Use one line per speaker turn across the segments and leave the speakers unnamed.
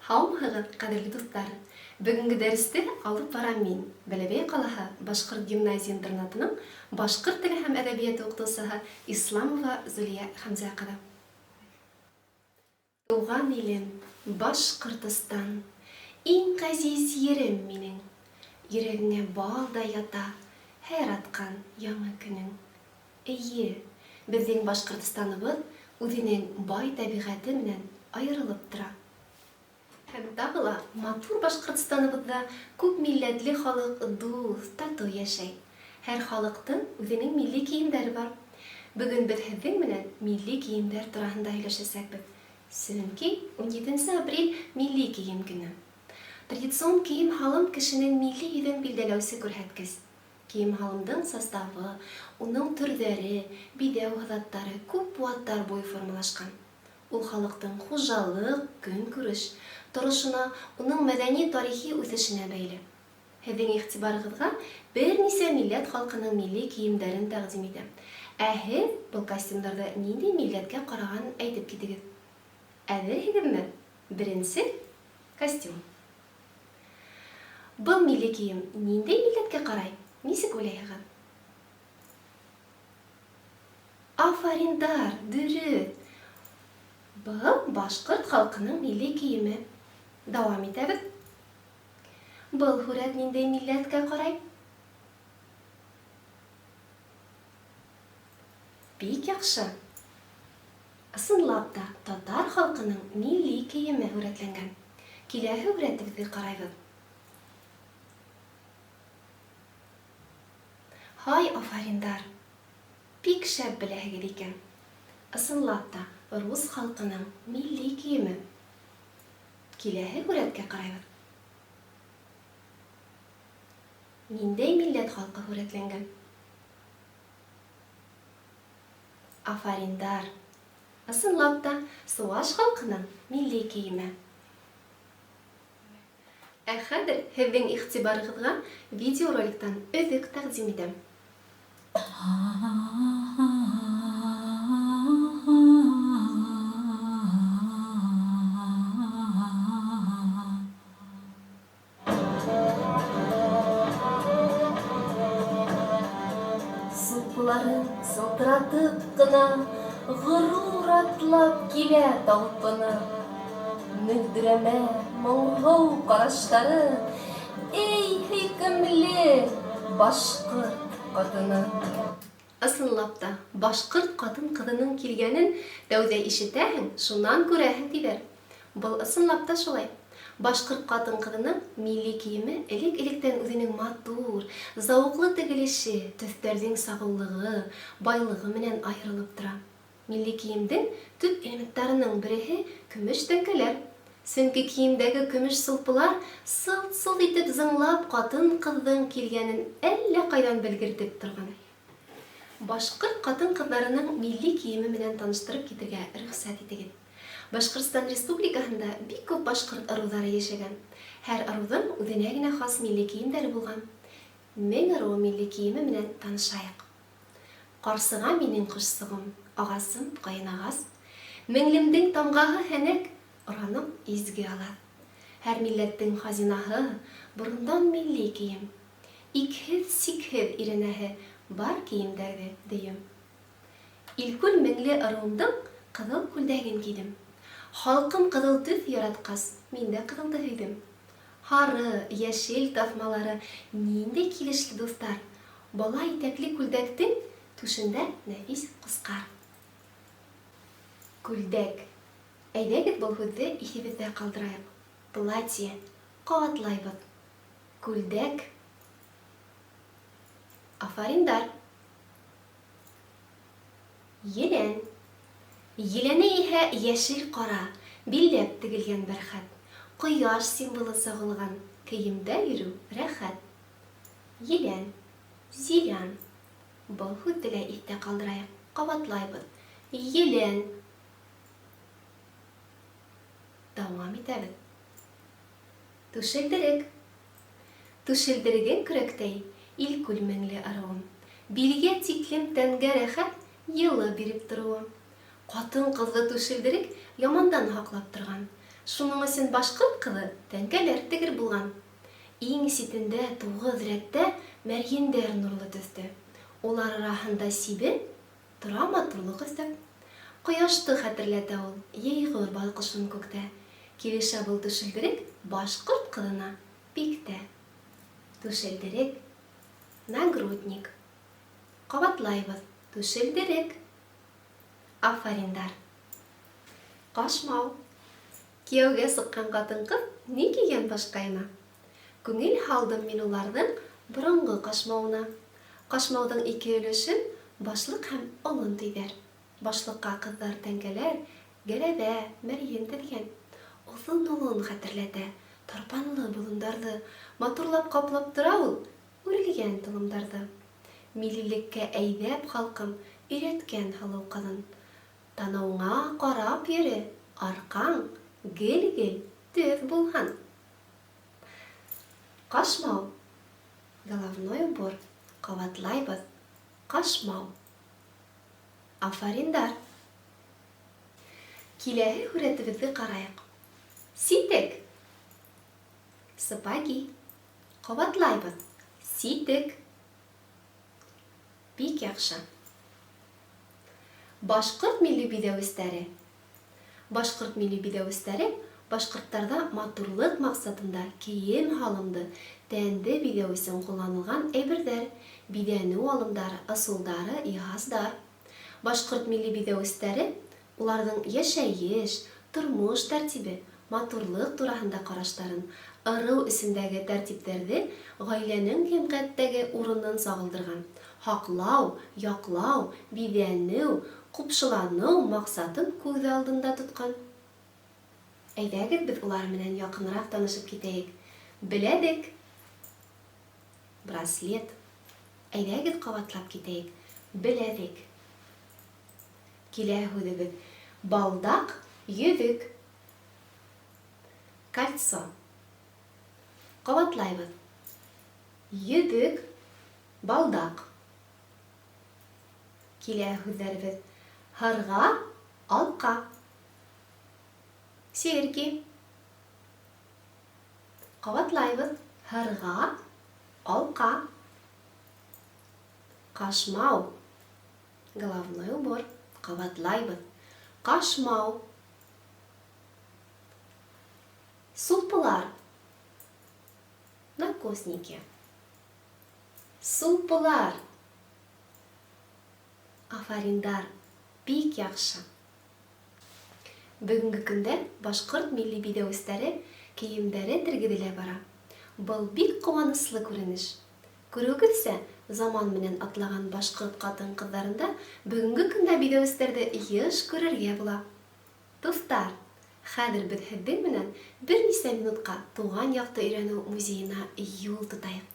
Һаумыһығыҙ, ҡәҙерле дуҫтар! Бөгөнгө дәресте алып барам мин, Бәләбәй ҡалаһы Башҡорт гимназия-интернатының башҡорт теле һәм әҙәбиәте уҡытыусыһы Исламова Зөлиә Хәмзә ҡыҙы. Тыуған илем, Башҡортостан, иң ғәзиз ерем минең. Йөрәгеңә балдай ята, һәр атҡан яңы көнөң. Эйе, беҙҙең Башҡортостаныбыҙ үҙенең бай тәбиғәте менән айырылып тора. Һәм тағы ла матур Башҡортостаныбыҙҙа күп милләтле халыҡ дуҫ, татыу йәшәй. Һәр халыҡтың үҙенең милли кейемдәре бар. Бөгөн беҙ һеҙҙең менән милли кейемдәр тураһында һөйләшәсәкбеҙ. Сөнки 17 апрель милли кейем көнө. Традицион кейем-һалым кешенең милли йөҙөн билдәләүсе күрһәткес. Кейем-һалымдың составы, уның төрҙәре, биҙәү һыҙаттары күп быуаттар буйы формалашҡан. Ул халыҡтың хужалыҡ, көнкүреш, торошона, уның мәҙәни-тарихи үҫешенә бәйле. Һеҙҙең иғтибарығыҙға бер нисә милләт халҡының милли кейемдәрен тәҡдим итәм. Ә һеҙ был костюмдарҙы ниндәй милләткә ҡараған әйтеп китегеҙ. Әҙерһегеҙме? Беренсе костюм. Был милли кейем ниндәй милләткә ҡарай? Нисек уйлайһығыҙ? Афариндар, дөрөҫ. Был башҡорт халҡының милли кейеме. Дауам итәбеҙ. Был һүрәт ниндәй милләткә ҡарай? Бик яҡшы. Ысынлап та, татар халҡының милли кейеме һүрәтләнгән. Киләһе һүрәтебеҙҙе ҡарайбыҙ. Һай, афариндар! Бик шәп беләһегеҙ икән. Ысынлап та, рус халҡының милли кейеме. Киләһе һүрәткә ҡарайбыҙ. Ниндәй милләт халҡы һүрәтләнгән? Афариндар! Ысынлап та, сыуаш халҡының милли кейеме. Ә хәҙер һеҙҙең иғтибарығыҙға видеороликтан өҙөк тәҡдим итәм. Супларын сылтыратып ҡына, ғорур атлап килә талпынып. Мөлдөрәмә моңһоу ҡараштары, эй һөйкөмлө башҡорт ҡатыны. Ысынлап та, башҡорт ҡатын-ҡыҙының килгәнен тәүҙә ишетәһең, шунан күрәһең тиҙәр. Был ысынлап та шулай. Башҡорт ҡатын-ҡыҙының милли кейеме элек-электән үҙенең матур, зауыҡлы тегелеше, төҫтәрҙең сағыулығы, байлығы менән айырылып тора. Милли кейемдең төп элементтарының береһе көмөш тәңкәләр. Сөнки кейемдәге көмөш сулпылар сылт-сылт итеп зыңлап ҡатын-ҡыҙҙың килгәнен әллә ҡайҙан белгертеп торған. Башҡорт ҡатын-ҡыҙҙарының милли кейеме менән таныштырып китергә рөхсәт итегеҙ. Башҡортостан Республикаһында бик күп башҡорт ырыуҙары йәшәгән. Һәр ырыуҙың үҙенә генә хас милли кейемдәре булған. Мең ырыуы милли кейеме менән танышайыҡ. Ҡарсыға минең ҡошсоғом, ағасым ҡайын ағас. Меңлемдең тамғаһы һәнәк, ораным изге ала. Һәр милләттең хазинаһы, борондан милли кейем. Икһеҙ-сикһеҙ иренәһе бар кейемдәрҙе дөйөм. Илкүл меңле ырыуымдың ҡыҙыл күлдәген кейҙем. Халҡым ҡыҙыл төҫ яратҡас, мин дә ҡыҙылды һөйҙөм. Һары, йәшел таҫмалары ниндәй килешле дуҫтар. Бала итәкле күлдәктең түшендә нәфис ҡусҡар. Күлдәк. Әйҙәгеҙ был һүҙҙе иҫебеҙҙә ҡалдырайыҡ. Платье. Ҡабатлайбыҙ. Күлдәк. Афариндар. Елән. Еләне иһә йәшел ҡара, билләп тегелгән бәрхәт. Ҡояш символы сағылған, кейемдә йөрөү рәхәт. Елән. Зилян. Был һүҙҙе лә иҫтә ҡалдырайыҡ. Ҡабатлайбыҙ. Елән. Дауам итәбеҙ. Түшелдерек. Түшелдереген көрәктәй, илкүл меңле ырыуым. Билгә тиклем тәнгә рәхәт, йылы биреп тороуым. Ҡатын-ҡыҙҙы түшелдерек ямандан һаҡлап торған. Шуның өчен башкорт кызы тәңкәләр тегер булган. Иң ситендә 9 рәттә мәргендәр нурлы төстә. Улар арасында сибен тора матурлык өстәп. Кояшты хәтерләтә ул, йәйгыр балкышын күктә. Килешә бул түшелдерек башкорт кызына бик тә. Түшелдерек, нагрудник. Кабатлайбыз, түшелдерек. Афариндар. Кашмау. Кияүгә сыккан катын-кыз ни кигән башкайна? Күңел халдым мин уларның борынгы кашмауына. Кашмаудың ике өлешен башлык һәм олын тидер. Башлыкка кызлар тәңкәләр, гәрәбә, мәрген тезгән. Озын-олын хәтерләтә, тарпанлы болындарды, матурлап каплап тора ул үрелгән тылымдарды. Милилеккә әйдәп халкым өйрәткән һылыу кызын. Танауңа карап йөре, аркаң гел-гел төз булган. Кашмау. Головной убор. Кабатлайбыз. Кашмау. Афариндар. Киләһе һүрәтебезгә караек. Ситек. Сапаги. Кабатлайбыз. Ситек. Бик яхшы. Башкорт милли бидәүестәре. Башкорт милли бидәүестәре башкортларда матурлык максатында кием халымды, тәнде бидәү өчен кулланылган әйберләр, бидәнү алымдары, ысулдары, иһаздар. Башкорт милли бидәүестәре уларның яшәеш, тормыш тәртибе, матурлык турасында караштарын, ыру исендәге тәртипләрне гаиләнең җәмгыятьтәге урынын сагылдырган, хаклау, яклау, бидәнү, купшылану максатын күз алдында тоткан. Әйдәгез без улар менән якынрак танышып китәйек. Беләдек. Браслет. Әйдәгез кабатлап китәйек. Беләдек. Килә һүзебез. Балдак, йөзек. Кольцо. Кабатлайбыз. Йөзек, балдак. Килә һүзләребез. Һырга, алка. Серьги. Кабатлайбыз. Һырга, алка. Кашмау. Головной убор. Кабатлайбыз. Кашмау. Супылар. Накосники. Супылар. Афариндар. Бик яхшы. Бүгенге көндә башкорт милли бидәүестәре киемдәре тергеделә бара. Был бик куанычлы күренеш. Күрүегезчә, заман менән атлаган башкорт катын-кызларында бүгенге көндә бидәүестәрдә еш күрергә була. Дуслар, хәзер без һеҙҙең менән бер нисә минутка туган якты өйрәнү музеена юл тотайык.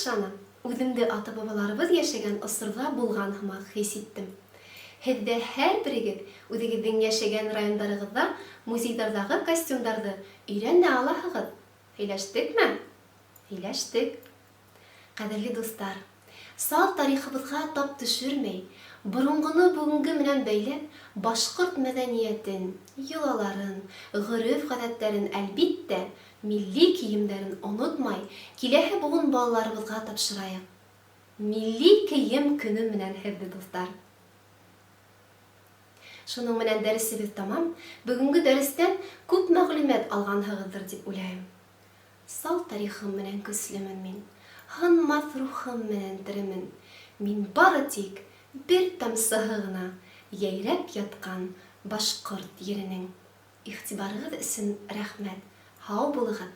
аҡшаны үҙемде ата-бабаларыбыҙ йәшәгән осорҙа булған һымаҡ хис иттем. Һеҙ дә һәр берегеҙ үҙегеҙҙең йәшәгән райондарығыҙҙа музейҙарҙағы костюмдарҙы өйрәнә алаһығыҙ. Һөйләштекме? Һөйләштек. Ҡәҙерле дуҫтар, сал тарихыбыҙға тап төшөрмәй, боронғоно бүгенге менән бәйләп, башҡорт мәҙәниәтен, йолаларын, ғөрөф-ғәҙәттәрен, әлбиттә, милли кейемдәрен онотмай, киләһе быуын балаларыбыҙға тапшырайыҡ. Милли кейем көнө менән һеҙҙе, дуҫтар. Шуның менән дәресебеҙ тамам. Бөгөнгө дәрестән күп мәғлүмәт алғанһығыҙҙыр тип уйлайым. Сал тарихым менән көслөмөн мин. Һынмаҫ рухым менән теремен. Мин бары тик бер тамсыһы ғына йәйрәп ятҡан башҡорт еренең. Иғтибарығыҙ өсөн рәхмәт. Һау булығыҙ.